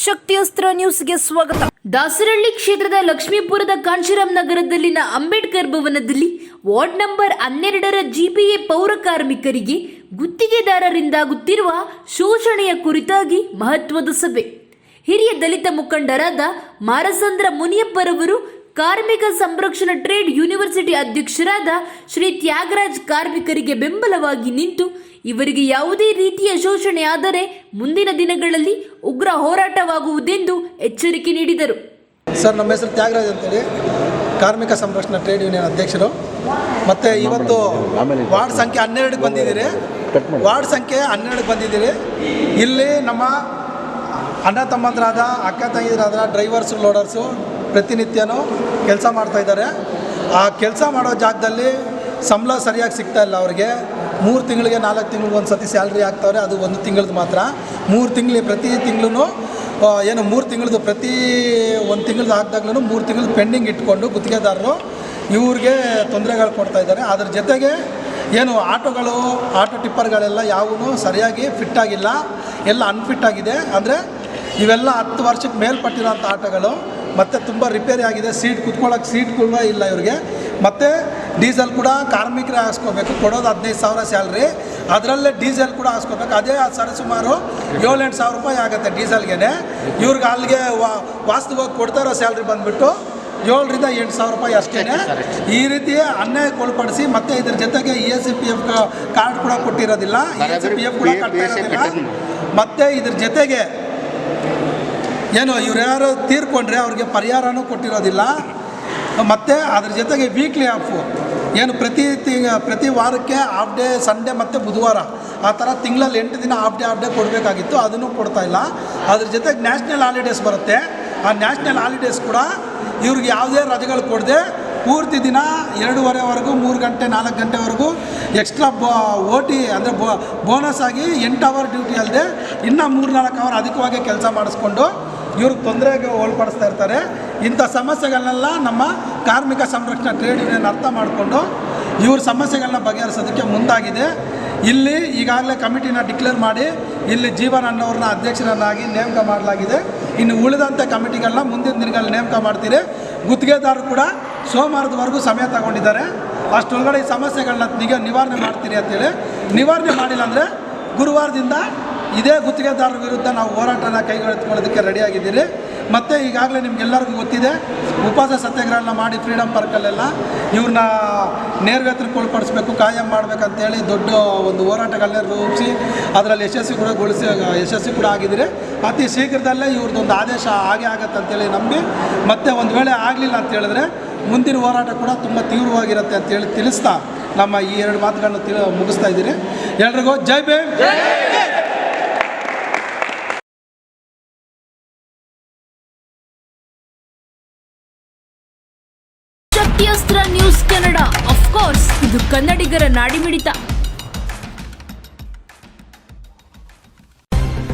ಶಕ್ತಿಯಸ್ತ್ರ ನ್ಯೂಸ್ಗೆ ಸ್ವಾಗತ. ದಾಸರಹಳ್ಳಿ ಕ್ಷೇತ್ರದ ಲಕ್ಷ್ಮೀಪುರದ ಕಾಂಶಿರಾಮ್ ನಗರದಲ್ಲಿನ ಅಂಬೇಡ್ಕರ್ ಭವನದಲ್ಲಿ ವಾರ್ಡ್ ನಂಬರ್ 12ರ ಜಿಪಿಎ ಪೌರ ಕಾರ್ಮಿಕರಿಗೆ ಗುತ್ತಿಗೆದಾರರಿಂದಾಗುತ್ತಿರುವ ಶೋಷಣೆಯ ಕುರಿತಾಗಿ ಮಹತ್ವದ ಸಭೆ. ಹಿರಿಯ ದಲಿತ ಮುಖಂಡರಾದ ಮಾರಸಂದ್ರ ಮುನಿಯಪ್ಪರವರು, ಕಾರ್ಮಿಕ ಸಂರಕ್ಷಣಾ ಟ್ರೇಡ್ ಯೂನಿವರ್ಸಿಟಿ ಅಧ್ಯಕ್ಷರಾದ ಶ್ರೀ ತ್ಯಾಗರಾಜ್ ಕಾರ್ಮಿಕರಿಗೆ ಬೆಂಬಲವಾಗಿ ನಿಂತು ಇವರಿಗೆ ಯಾವುದೇ ರೀತಿಯ ಶೋಷಣೆ ಆದರೆ ಮುಂದಿನ ದಿನಗಳಲ್ಲಿ ಉಗ್ರ ಹೋರಾಟವಾಗುವುದೆಂದು ಎಚ್ಚರಿಕೆ ನೀಡಿದರು. ಸರ್, ನಮ್ಮ ಹೆಸರು ತ್ಯಾಗರಾಜ್ ಅಂತೇಳಿ, ಕಾರ್ಮಿಕ ಸಂರಕ್ಷಣಾ ಟ್ರೇಡ್ ಯೂನಿಯನ್ ಅಧ್ಯಕ್ಷರು. ಮತ್ತು ಇವತ್ತು ವಾರ್ಡ್ ಸಂಖ್ಯೆ 12ಕ್ಕೆ ಬಂದಿದ್ದೀರಿ. ವಾರ್ಡ್ ಸಂಖ್ಯೆ 12ಕ್ಕೆ ಬಂದಿದ್ದೀರಿ. ಇಲ್ಲಿ ನಮ್ಮ ಅಣ್ಣ ತಮ್ಮಂದರಾದ, ಅಕ್ಕ ತಂಗಿದರಾದ ಡ್ರೈವರ್ಸು, ಲೋಡರ್ಸು ಪ್ರತಿನಿತ್ಯನೂ ಕೆಲಸ ಮಾಡ್ತಾಯಿದ್ದಾರೆ. ಆ ಕೆಲಸ ಮಾಡೋ ಜಾಗದಲ್ಲಿ ಸಂಬಳ ಸರಿಯಾಗಿ ಸಿಗ್ತಾ ಇಲ್ಲ. ಅವ್ರಿಗೆ 3 ತಿಂಗಳಿಗೆ 4 ತಿಂಗಳಿಗೆ ಒಂದು ಸತಿ ಸ್ಯಾಲ್ರಿ ಆಗ್ತಾವ್ರೆ. ಅದು 1 ತಿಂಗಳದ್ದು ಮಾತ್ರ. 3 ತಿಂಗಳು ಪ್ರತಿ ತಿಂಗಳು ಏನು 3 ತಿಂಗಳದ್ದು ಪ್ರತಿ 1 ತಿಂಗಳದ್ದು ಹಾಕಿದಾಗ್ಲೂ 3 ತಿಂಗಳು ಪೆಂಡಿಂಗ್ ಇಟ್ಕೊಂಡು ಗುತ್ತಿಗೆದಾರರು ಇವ್ರಿಗೆ ತೊಂದರೆಗಳು ಕೊಡ್ತಾಯಿದ್ದಾರೆ. ಅದ್ರ ಜೊತೆಗೆ ಏನು ಆಟೋ ಟಿಪ್ಪರ್ಗಳೆಲ್ಲ ಯಾವೂ ಸರಿಯಾಗಿ ಫಿಟ್ಟಾಗಿಲ್ಲ, ಎಲ್ಲ ಅನ್ಫಿಟ್ ಆಗಿದೆ. ಅಂದರೆ ಇವೆಲ್ಲ 10 ವರ್ಷಕ್ಕೆ ಮೇಲ್ಪಟ್ಟಿರೋಂಥ ಆಟೋಗಳು. ಮತ್ತು ತುಂಬ ರಿಪೇರಿ ಆಗಿದೆ. ಕುತ್ಕೊಳ್ಳೋಕೆ ಸೀಟ್ಗಳು ಇಲ್ಲ ಇವ್ರಿಗೆ. ಮತ್ತು ಡೀಸೆಲ್ ಕೂಡ ಕಾರ್ಮಿಕರೇ ಹಾಕ್ಸ್ಕೋಬೇಕು. ಕೊಡೋದು 15,000 ಸ್ಯಾಲ್ರಿ, ಅದರಲ್ಲೇ ಡೀಸೆಲ್ ಕೂಡ ಹಾಕ್ಸ್ಕೋಬೇಕು. ಅದೇ ಸರಿಸುಮಾರು 7-8 ಸಾವಿರ ರೂಪಾಯಿ ಆಗುತ್ತೆ ಡೀಸೆಲ್ಗೆ. ಇವ್ರಿಗೆ ಅಲ್ಲಿಗೆ ವಾಸ್ತವವಾಗಿ ಕೊಡ್ತಾ ಇರೋ ಸ್ಯಾಲ್ರಿ ಬಂದುಬಿಟ್ಟು 7ರಿಂದ 8 ಸಾವಿರ ರೂಪಾಯಿ ಅಷ್ಟೇ. ಈ ರೀತಿ ಅನ್ಯಾಯಕ್ಕೊಳಪಡಿಸಿ ಮತ್ತು ಇದ್ರ ಜೊತೆಗೆ ESPF ಕಾರ್ಡ್ ಕೂಡ ಕೊಟ್ಟಿರೋದಿಲ್ಲ, ESPF ಕೂಡ ಕಟ್ತಾ ಇರೋದಿಲ್ಲ. ಮತ್ತು ಇದ್ರ ಜೊತೆಗೆ ಏನು ಇವ್ರು ಯಾರು ತೀರ್ಕೊಂಡ್ರೆ ಅವ್ರಿಗೆ ಪರಿಹಾರನೂ ಕೊಟ್ಟಿರೋದಿಲ್ಲ. ಮತ್ತು ಅದ್ರ ಜೊತೆಗೆ ವೀಕ್ಲಿ ಆಫು ಏನು ಪ್ರತಿ ವಾರಕ್ಕೆ ಹಾಫ್ ಡೇ, ಸಂಡೇ ಮತ್ತು ಬುಧವಾರ, ಆ ಥರ ತಿಂಗಳಲ್ಲಿ 8 ದಿನ ಹಾಫ್ ಡೇ ಕೊಡಬೇಕಾಗಿತ್ತು, ಅದನ್ನು ಕೊಡ್ತಾಯಿಲ್ಲ. ಅದ್ರ ಜೊತೆಗೆ ನ್ಯಾಷನಲ್ ಹಾಲಿಡೇಸ್ ಬರುತ್ತೆ. ಆ ನ್ಯಾಷನಲ್ ಹಾಲಿಡೇಸ್ ಕೂಡ ಇವ್ರಿಗೆ ಯಾವುದೇ ರಜೆಗಳು ಕೊಡದೆ ಪೂರ್ತಿ ದಿನ 2:30ವರೆಗೂ 3 ಗಂಟೆ 4 ಗಂಟೆವರೆಗೂ ಎಕ್ಸ್ಟ್ರಾ OT ಅಂದರೆ ಬೋನಸ್ ಆಗಿ 8 ಅವರ್ ಡ್ಯೂಟಿ ಅಲ್ಲದೆ ಇನ್ನೂ 3-4 ಅವರ್ ಅಧಿಕವಾಗಿ ಕೆಲಸ ಮಾಡಿಸ್ಕೊಂಡು ಇವ್ರಿಗೆ ತೊಂದರೆಗೆ ಒಳಪಡಿಸ್ತಾ ಇರ್ತಾರೆ. ಇಂಥ ಸಮಸ್ಯೆಗಳನ್ನೆಲ್ಲ ನಮ್ಮ ಕಾರ್ಮಿಕ ಸಂರಕ್ಷಣಾ ಟ್ರೇಡ್ ಯೂನಿಯನ್ ಅರ್ಥ ಮಾಡಿಕೊಂಡು ಇವ್ರ ಸಮಸ್ಯೆಗಳನ್ನ ಬಗೆಹರಿಸೋದಕ್ಕೆ ಮುಂದಾಗಿದೆ. ಇಲ್ಲಿ ಈಗಾಗಲೇ ಕಮಿಟಿನ ಡಿಕ್ಲೇರ್ ಮಾಡಿ ಇಲ್ಲಿ ಜೀವನ್ ಅನ್ನೋರನ್ನ ಅಧ್ಯಕ್ಷರನ್ನಾಗಿ ನೇಮಕ ಮಾಡಲಾಗಿದೆ. ಇನ್ನು ಉಳಿದಂಥ ಕಮಿಟಿಗಳನ್ನ ಮುಂದಿನ ದಿನಗಳಲ್ಲಿ ನೇಮಕ ಮಾಡ್ತೀರಿ. ಗುತ್ತಿಗೆದಾರರು ಕೂಡ ಸೋಮವಾರದವರೆಗೂ ಸಮಯ ತಗೊಂಡಿದ್ದಾರೆ. ಅಷ್ಟೊಳಗಡೆ ಈ ಸಮಸ್ಯೆಗಳನ್ನ ನಿವಾರಣೆ ಮಾಡ್ತೀರಿ ಅಂತೇಳಿ. ನಿವಾರಣೆ ಮಾಡಿಲ್ಲ ಅಂದರೆ ಗುರುವಾರದಿಂದ ಇದೇ ಗುತ್ತಿಗೆದಾರರ ವಿರುದ್ಧ ನಾವು ಹೋರಾಟನ ಕೈಗೆತ್ತಿಕೊಳ್ಳೋದಕ್ಕೆ ರೆಡಿಯಾಗಿದ್ದೀರಿ. ಮತ್ತು ಈಗಾಗಲೇ ನಿಮಗೆಲ್ಲರಿಗೂ ಗೊತ್ತಿದೆ, ಉಪವಾಸ ಸತ್ಯಾಗ್ರಹನ ಮಾಡಿ ಫ್ರೀಡಮ್ ಪಾರ್ಕಲ್ಲೆಲ್ಲ ಇವ್ರನ್ನ ನೇರವೇತನಕ್ಕೆ ಒಳಪಡಿಸ್ಬೇಕು, ಕಾಯಂ ಮಾಡಬೇಕಂತೇಳಿ ದೊಡ್ಡ ಒಂದು ಹೋರಾಟಗಳನ್ನೇ ರೂಪಿಸಿ ಅದರಲ್ಲಿ ಯಶಸ್ವಿ ಕೂಡ ಆಗಿದ್ದೀರಿ. ಅತಿ ಶೀಘ್ರದಲ್ಲೇ ಇವ್ರದ್ದೊಂದು ಆದೇಶ ಆಗತ್ತೆ ಅಂತೇಳಿ ನಂಬಿ, ಮತ್ತು ಒಂದು ವೇಳೆ ಆಗಲಿಲ್ಲ ಅಂತ ಹೇಳಿದ್ರೆ ಮುಂದಿನ ಹೋರಾಟ ಕೂಡ ತುಂಬ ತೀವ್ರವಾಗಿರುತ್ತೆ ಅಂತೇಳಿ ತಿಳಿಸ್ತಾ ನಮ್ಮ ಈ 2 ಮಾತುಗಳನ್ನು ಮುಗಿಸ್ತಾ ಇದ್ದೀರಿ. ಎಲ್ರಿಗೂ ಜೈ ಭೀಮ್. ಶಕ್ತಿಯಸ್ತ್ರ ನ್ಯೂಸ್ ಕನ್ನಡ, ಆಫ್ ಕೋರ್ಸ್ ಇದು ಕನ್ನಡಿಗರ ನಾಡಿಮಿಡಿತ.